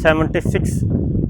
76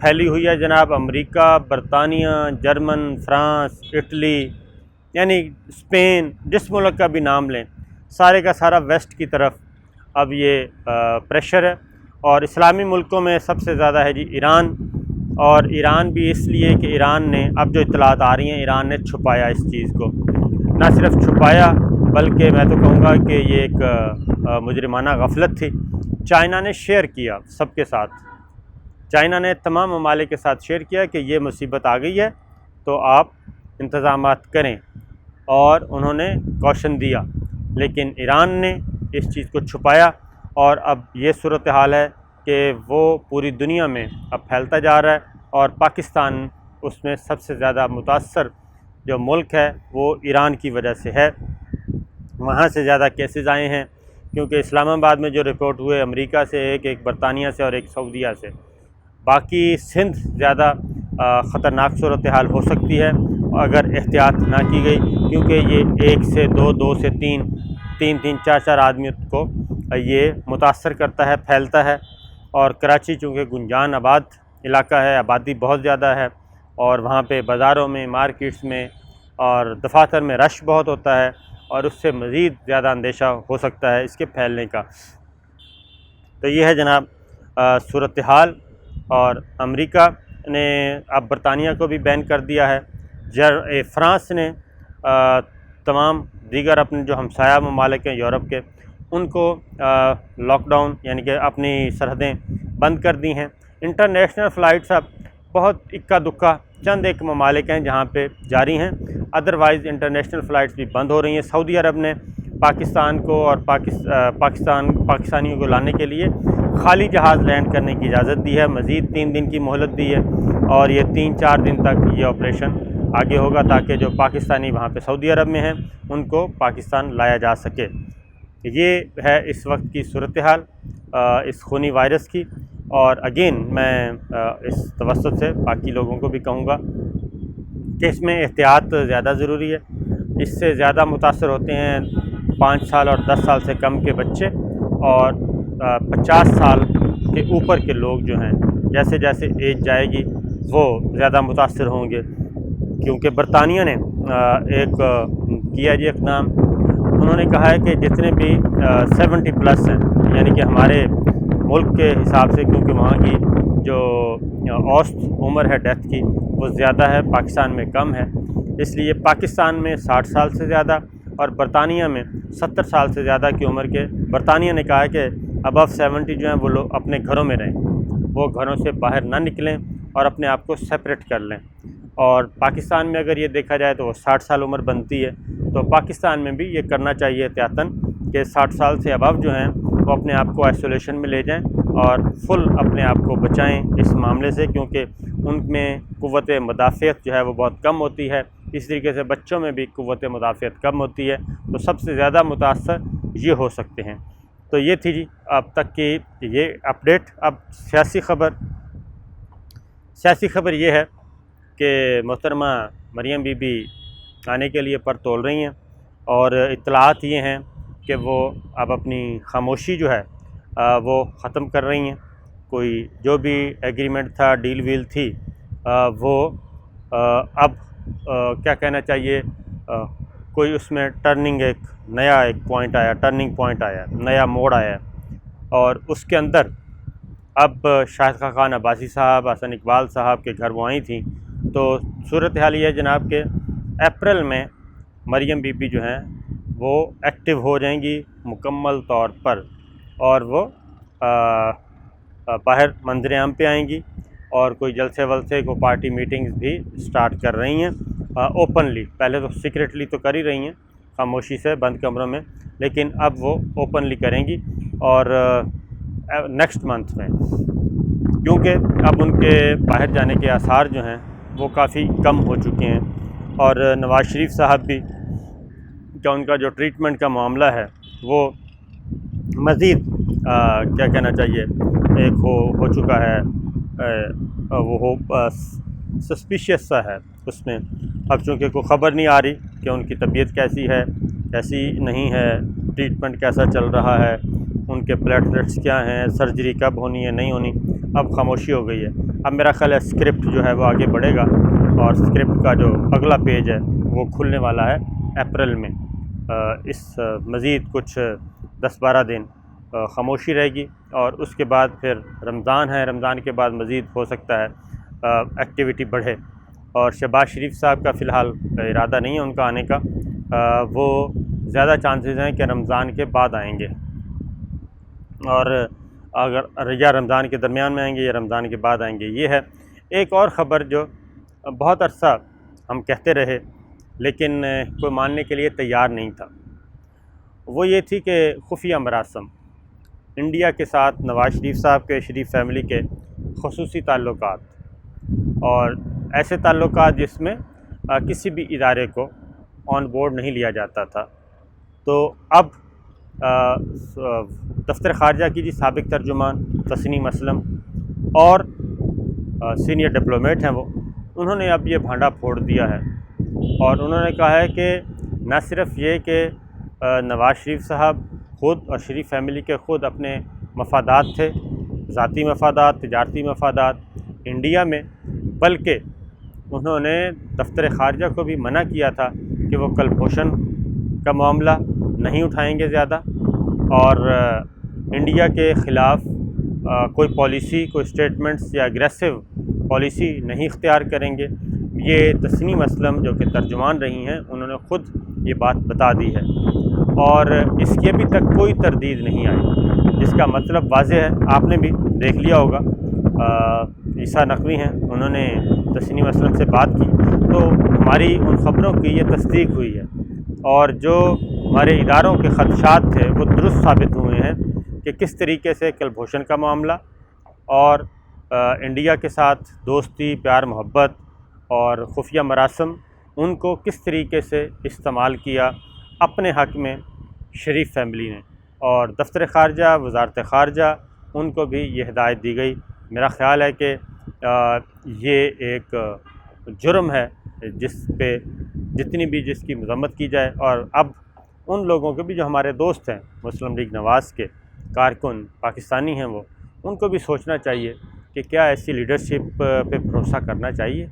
پھیلی ہوئی ہے جناب امریکہ، برطانیہ، جرمن، فرانس، اٹلی، یعنی اسپین، جس ملک کا بھی نام لیں سارے کا سارا ویسٹ کی طرف اب یہ پریشر ہے. اور اسلامی ملکوں میں سب سے زیادہ ہے جی ایران، اور ایران بھی اس لیے کہ ایران نے اب جو اطلاعات آ رہی ہیں ایران نے چھپایا اس چیز کو، نہ صرف چھپایا بلکہ میں تو کہوں گا کہ یہ ایک مجرمانہ غفلت تھی. چائنا نے شیئر کیا سب کے ساتھ، چائنا نے تمام ممالک کے ساتھ شیئر کیا کہ یہ مصیبت آ گئی ہے تو آپ انتظامات کریں، اور انہوں نے کوشن دیا. لیکن ایران نے اس چیز کو چھپایا، اور اب یہ صورتحال ہے کہ وہ پوری دنیا میں اب پھیلتا جا رہا ہے، اور پاکستان اس میں سب سے زیادہ متاثر جو ملک ہے وہ ایران کی وجہ سے ہے. وہاں سے زیادہ کیسز آئے ہیں، کیونکہ اسلام آباد میں جو رپورٹ ہوئے امریکہ سے ایک برطانیہ سے اور ایک سعودیہ سے. باقی سندھ زیادہ خطرناک صورتحال ہو سکتی ہے اگر احتیاط نہ کی گئی، کیونکہ یہ 1 سے 2، 2 سے 3، 3، 4 آدمیوں کو یہ متاثر کرتا ہے، پھیلتا ہے. اور کراچی چونکہ گنجان آباد علاقہ ہے، آبادی بہت زیادہ ہے، اور وہاں پہ بازاروں میں، مارکیٹس میں اور دفاتر میں رش بہت ہوتا ہے، اور اس سے مزید زیادہ اندیشہ ہو سکتا ہے اس کے پھیلنے کا. تو یہ ہے جناب صورتحال. اور امریکہ نے اب برطانیہ کو بھی بین کر دیا ہے. فرانس نے تمام دیگر اپنے جو ہمسایہ ممالک ہیں یورپ کے ان کو لاک ڈاؤن یعنی کہ اپنی سرحدیں بند کر دی ہیں. انٹرنیشنل فلائٹس اب بہت اکا دکا چند ایک ممالک ہیں جہاں پہ جاری ہیں، ادروائز انٹرنیشنل فلائٹس بھی بند ہو رہی ہیں. سعودی عرب نے پاکستان کو اور پاکستانیوں کو لانے کے لیے خالی جہاز لینڈ کرنے کی اجازت دی ہے، مزید 3 دن کی مہلت دی ہے، اور یہ 3-4 دن تک یہ آپریشن آگے ہوگا تاکہ جو پاکستانی وہاں پہ سعودی عرب میں ہیں ان کو پاکستان لایا جا سکے. یہ ہے اس وقت کی صورتحال اس خونی وائرس کی. اور اگین میں اس توسط سے باقی لوگوں کو بھی کہوں گا کہ اس میں احتیاط زیادہ ضروری ہے. اس سے زیادہ متاثر ہوتے ہیں 5 سال اور 10 سال سے کم کے بچے، اور 50 سال کے اوپر کے لوگ جو ہیں جیسے جیسے ایج جائے گی وہ زیادہ متاثر ہوں گے. کیونکہ برطانیہ نے ایک کیا جی اقدام، انہوں نے کہا ہے کہ جتنے بھی 70+ ہیں یعنی کہ ہمارے ملک کے حساب سے، کیونکہ وہاں کی جو اوسط عمر ہے ڈیتھ کی وہ زیادہ ہے، پاکستان میں کم ہے، اس لیے پاکستان میں 60 سال سے زیادہ اور برطانیہ میں 70 سال سے زیادہ کی عمر کے، برطانیہ نے کہا ہے کہ ابو 70 جو ہیں وہ لوگ اپنے گھروں میں رہیں، وہ گھروں سے باہر نہ نکلیں اور اپنے آپ کو سیپریٹ کر لیں. اور پاکستان میں اگر یہ دیکھا جائے تو وہ 60 سال عمر بنتی ہے، تو پاکستان میں بھی یہ کرنا چاہیے احتیاطاً کہ 60 سال سے ابو جو ہیں وہ اپنے آپ کو آئسولیشن میں لے جائیں اور فل اپنے آپ کو بچائیں اس معاملے سے، کیونکہ ان میں قوت مدافعت جو ہے وہ بہت کم ہوتی ہے. اس طریقے سے بچوں میں بھی قوت مدافعت کم ہوتی ہے، تو سب سے زیادہ متاثر یہ ہو سکتے ہیں. تو یہ تھی جی اب تک کی یہ اپڈیٹ. اب سیاسی خبر یہ ہے کہ محترمہ مریم بی بی آنے کے لیے پر تول رہی ہیں، اور اطلاعات یہ ہیں کہ وہ اب اپنی خاموشی جو ہے وہ ختم کر رہی ہیں. کوئی جو بھی ایگریمنٹ تھا، ڈیل ویل تھی، وہ اب کیا کہنا چاہیے، کوئی اس میں ایک نیا پوائنٹ آیا، ٹرننگ پوائنٹ آیا، نیا موڑ آیا، اور اس کے اندر اب شاہد خاقان عباسی صاحب، حسن اقبال صاحب کے گھر وہ آئی تھیں. تو صورتحال یہ ہے جناب کہ اپریل میں مریم بی بی جو ہیں وہ ایکٹیو ہو جائیں گی مکمل طور پر، اور وہ باہر منظر عام پہ آئیں گی، اور کوئی جلسے ولسے کو پارٹی میٹنگز بھی سٹارٹ کر رہی ہیں اوپنلی. پہلے تو سیکریٹلی تو کر ہی رہی ہیں خاموشی سے بند کمروں میں، لیکن اب وہ اوپنلی کریں گی. اور نیکسٹ منتھ میں، کیونکہ اب ان کے باہر جانے کے آثار جو ہیں وہ کافی کم ہو چکے ہیں، اور نواز شریف صاحب بھی کا ان کا جو ٹریٹمنٹ کا معاملہ ہے وہ مزید کیا کہنا چاہیے، ایک ہو چکا ہے، وہ سسپیشیس سا ہے اس میں. اب چونکہ کوئی خبر نہیں آ رہی کہ ان کی طبیعت کیسی ہے، کیسی نہیں ہے، ٹریٹمنٹ کیسا چل رہا ہے، ان کے پلیٹلیٹس کیا ہیں، سرجری کب ہونی ہے نہیں ہونی، اب خاموشی ہو گئی ہے. اب میرا خیال ہے اسکرپٹ جو ہے وہ آگے بڑھے گا، اور اسکرپٹ کا جو اگلا پیج ہے وہ کھلنے والا ہے اپریل میں۔ اس مزید کچھ 10-12 دن خاموشی رہے گی، اور اس کے بعد پھر رمضان ہے، رمضان کے بعد مزید ہو سکتا ہے ایکٹیویٹی بڑھے۔ اور شہباز شریف صاحب کا فی الحال ارادہ نہیں ہے ان کا آنے کا، وہ زیادہ چانسز ہیں کہ رمضان کے بعد آئیں گے، اور اگر یا رمضان کے درمیان میں آئیں گے یا رمضان کے بعد آئیں گے۔ یہ ہے ایک اور خبر جو بہت عرصہ ہم کہتے رہے لیکن کوئی ماننے کے لیے تیار نہیں تھا، وہ یہ تھی کہ خفیہ مراسم انڈیا کے ساتھ نواز شریف صاحب کے، شریف فیملی کے خصوصی تعلقات، اور ایسے تعلقات جس میں کسی بھی ادارے کو آن بورڈ نہیں لیا جاتا تھا۔ تو اب دفتر خارجہ کی جی سابق ترجمان تسنیم اسلم اور سینئر ڈپلومیٹ ہیں وہ، انہوں نے اب یہ بھانڈا پھوڑ دیا ہے، اور انہوں نے کہا ہے کہ نہ صرف یہ کہ نواز شریف صاحب خود اور شریف فیملی کے خود اپنے مفادات تھے، ذاتی مفادات، تجارتی مفادات انڈیا میں، بلکہ انہوں نے دفتر خارجہ کو بھی منع کیا تھا کہ وہ کلبھوشن کا معاملہ نہیں اٹھائیں گے زیادہ، اور انڈیا کے خلاف کوئی پالیسی، کوئی اسٹیٹمنٹس یا اگریسو پالیسی نہیں اختیار کریں گے۔ یہ تسنیم اسلم جو کہ ترجمان رہی ہیں، انہوں نے خود یہ بات بتا دی ہے، اور اس کی ابھی تک کوئی تردید نہیں آئی، جس کا مطلب واضح ہے، آپ نے بھی دیکھ لیا ہوگا۔ عیسیٰ نقوی ہیں، انہوں نے تسنیم اسلم سے بات کی تو ہماری ان خبروں کی یہ تصدیق ہوئی ہے، اور جو ہمارے اداروں کے خدشات تھے وہ درست ثابت ہوئے ہیں کہ کس طریقے سے کلبھوشن کا معاملہ اور انڈیا کے ساتھ دوستی، پیار، محبت اور خفیہ مراسم، ان کو کس طریقے سے استعمال کیا اپنے حق میں شریف فیملی نے، اور دفتر خارجہ، وزارت خارجہ، ان کو بھی یہ ہدایت دی گئی۔ میرا خیال ہے کہ یہ ایک جرم ہے جس پہ جس کی مذمت کی جائے، اور اب ان لوگوں کے بھی جو ہمارے دوست ہیں، مسلم لیگ نواز کے کارکن پاکستانی ہیں، وہ ان کو بھی سوچنا چاہیے کہ کیا ایسی لیڈرشپ پہ بھروسہ کرنا چاہیے۔